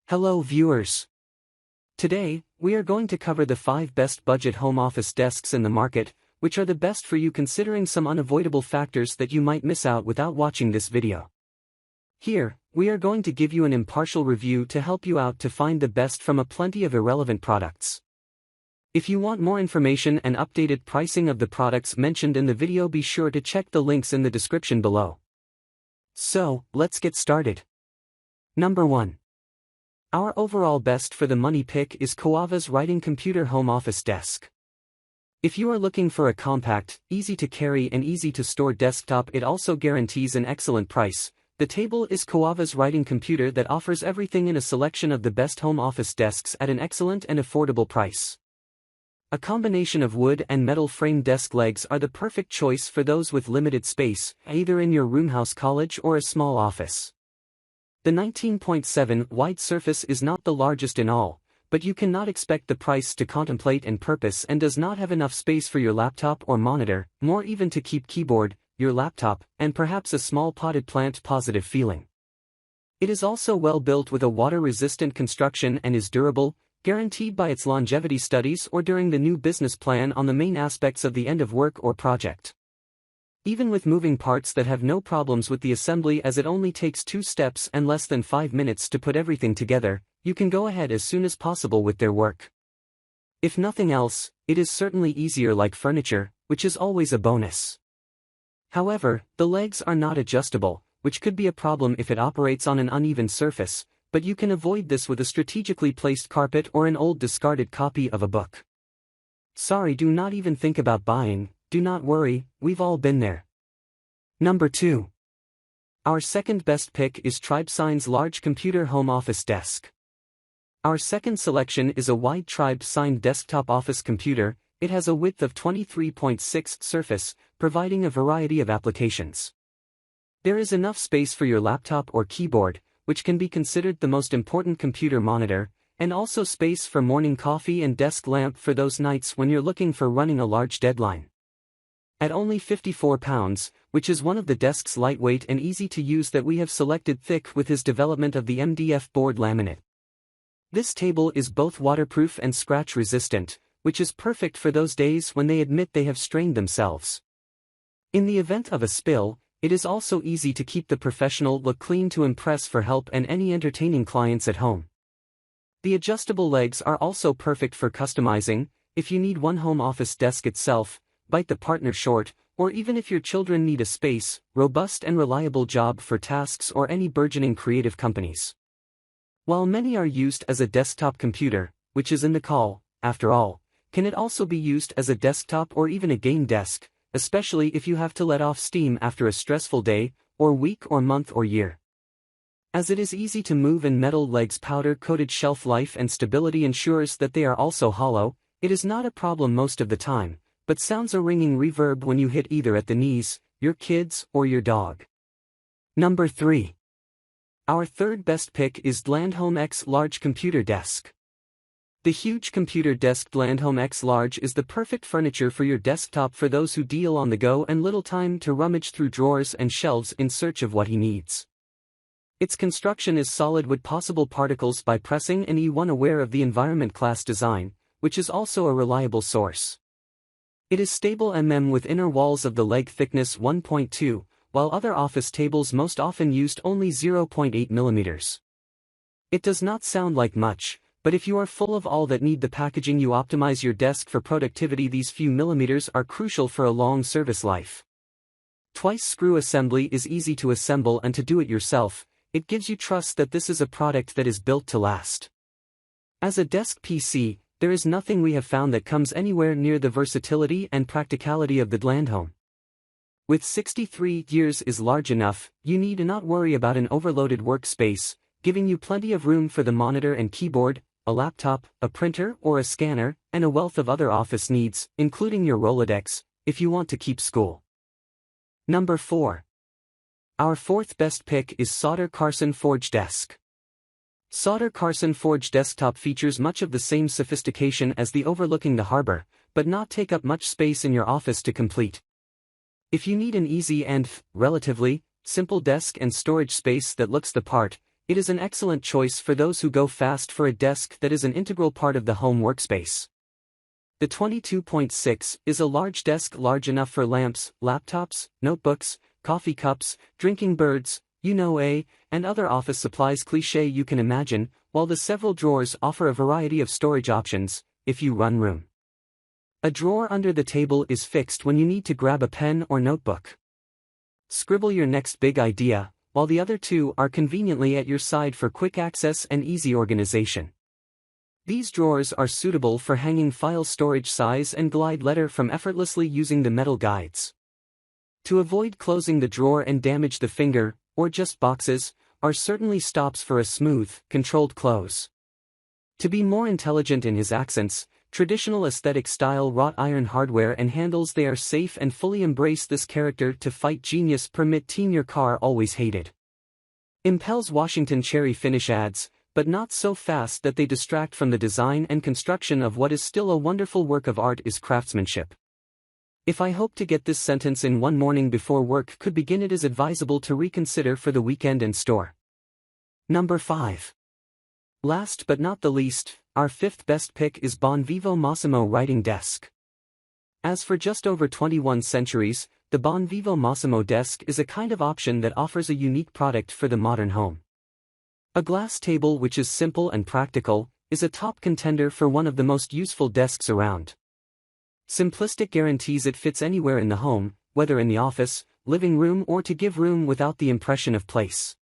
Hello viewers. Today, we are going to cover the 5 best budget home office desks in the market, which are the best for you considering some unavoidable factors that you might miss out without watching this video. Here, we are going to give you an impartial review to help you out to find the best from a plenty of irrelevant products. If you want more information and updated pricing of the products mentioned in the video, be sure to check the links in the description below. So, let's get started. Number 1. Our overall best for the money pick is Coavas Writing Computer Home Office Desk. If you are looking for a compact, easy to carry and easy to store desktop, it also guarantees an excellent price. The table is Coavas Writing Computer that offers everything in a selection of the best home office desks at an excellent and affordable price. A combination of wood and metal frame desk legs are the perfect choice for those with limited space, either in your roomhouse, college, or a small office. The 19.7 wide surface is not the largest in all, but you cannot expect the price to contemplate and purpose, and does not have enough space for your laptop or monitor, more even to keep keyboard, your laptop, and perhaps a small potted plant positive feeling. It is also well built with a water-resistant construction and is durable, guaranteed by its longevity studies or during the new business plan on the main aspects of the end of work or project. Even with moving parts that have no problems with the assembly, as it only takes 2 steps and less than 5 minutes to put everything together, you can go ahead as soon as possible with their work. If nothing else, it is certainly easier like furniture, which is always a bonus. However, the legs are not adjustable, which could be a problem if it operates on an uneven surface, but you can avoid this with a strategically placed carpet or an old discarded copy of a book. Sorry, do not even think about buying. Do not worry, we've all been there. Number 2. Our second best pick is Tribesigns Large Computer Home Office Desk. Our second selection is a wide Tribesigns desktop office computer. It has a width of 23.6 surface, providing a variety of applications. There is enough space for your laptop or keyboard, which can be considered the most important computer monitor, and also space for morning coffee and desk lamp for those nights when you're looking for running a large deadline. At only 54 pounds, which is one of the desk's lightweight and easy to use that we have selected thick with his development of the MDF board laminate. This table is both waterproof and scratch resistant, which is perfect for those days when they admit they have strained themselves. In the event of a spill, it is also easy to keep the professional look clean to impress for help and any entertaining clients at home. The adjustable legs are also perfect for customizing, if you need one home office desk itself, bite the partner short, or even if your children need a space, robust and reliable job for tasks or any burgeoning creative companies. While many are used as a desktop computer, which is in the call, after all, can it also be used as a desktop or even a game desk, especially if you have to let off steam after a stressful day, or week or month or year. As it is easy to move and metal legs powder-coated shelf life and stability ensures that they are also hollow, it is not a problem most of the time, but sounds a ringing reverb when you hit either at the knees, your kids, or your dog. Number 3. Our third best pick is DlandHome X Large Computer Desk. The huge computer desk DlandHome X Large is the perfect furniture for your desktop for those who deal on the go and little time to rummage through drawers and shelves in search of what he needs. Its construction is solid with possible particles by pressing and E1 aware of the environment class design, which is also a reliable source. It is stable with inner walls of the leg thickness 1.2, while other office tables most often used only 0.8 mm. It does not sound like much, but if you are full of all that need the packaging, you optimize your desk for productivity. These few millimeters are crucial for a long service life. Twice screw assembly is easy to assemble and to do it yourself. It gives you trust that this is a product that is built to last. As a desk PC, there is nothing we have found that comes anywhere near the versatility and practicality of the DlandHome. With 63 years is large enough, you need not worry about an overloaded workspace, giving you plenty of room for the monitor and keyboard, a laptop, a printer or a scanner, and a wealth of other office needs, including your Rolodex, if you want to keep school. Number 4. Our fourth best pick is Sauder Carson Forge Desk. Sauder Carson Forge Desktop features much of the same sophistication as the overlooking the harbor, but not take up much space in your office to complete. If you need an easy and, relatively, simple desk and storage space that looks the part, it is an excellent choice for those who go fast for a desk that is an integral part of the home workspace. The 22.6 is a large desk large enough for lamps, laptops, notebooks, coffee cups, drinking birds, and other office supplies cliché you can imagine, while the several drawers offer a variety of storage options, if you run room. A drawer under the table is fixed when you need to grab a pen or notebook. Scribble your next big idea, while the other two are conveniently at your side for quick access and easy organization. These drawers are suitable for hanging file storage size and glide letter from effortlessly using the metal guides. To avoid closing the drawer and damage the finger, or just boxes, are certainly stops for a smooth, controlled close. To be more intelligent in his accents, traditional aesthetic style wrought iron hardware and handles they are safe and fully embrace this character to fight genius permit teen your car always hated. Impels Washington cherry finish adds, but not so fast that they distract from the design and construction of what is still a wonderful work of art is craftsmanship. If I hope to get this sentence in one morning before work could begin, it is advisable to reconsider for the weekend and store. Number 5. Last but not the least, our 5th best pick is bonVIVO Massimo Writing Desk. As for just over 21 centuries, the bonVIVO Massimo desk is a kind of option that offers a unique product for the modern home. A glass table which is simple and practical, is a top contender for one of the most useful desks around. Simplistic guarantees it fits anywhere in the home, whether in the office, living room or to give room without the impression of place.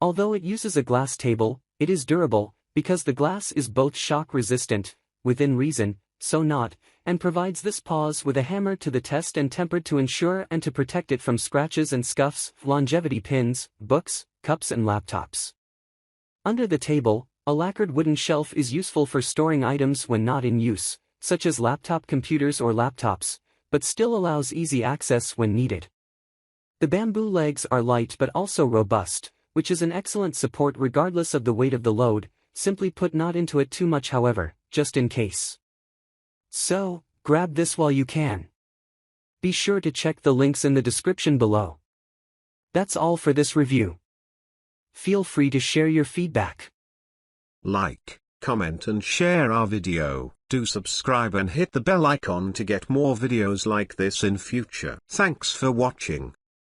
Although it uses a glass table, it is durable, because the glass is both shock-resistant, within reason, so not, and provides this pause with a hammer to the test and tempered to ensure and to protect it from scratches and scuffs, longevity pins, books, cups and laptops. Under the table, a lacquered wooden shelf is useful for storing items when not in use, such as laptop computers or laptops, but still allows easy access when needed. The bamboo legs are light but also robust, which is an excellent support regardless of the weight of the load, simply put not into it too much however, just in case. So, grab this while you can. Be sure to check the links in the description below. That's all for this review. Feel free to share your feedback. Like, comment and share our video. Do subscribe and hit the bell icon to get more videos like this in future. Thanks for watching.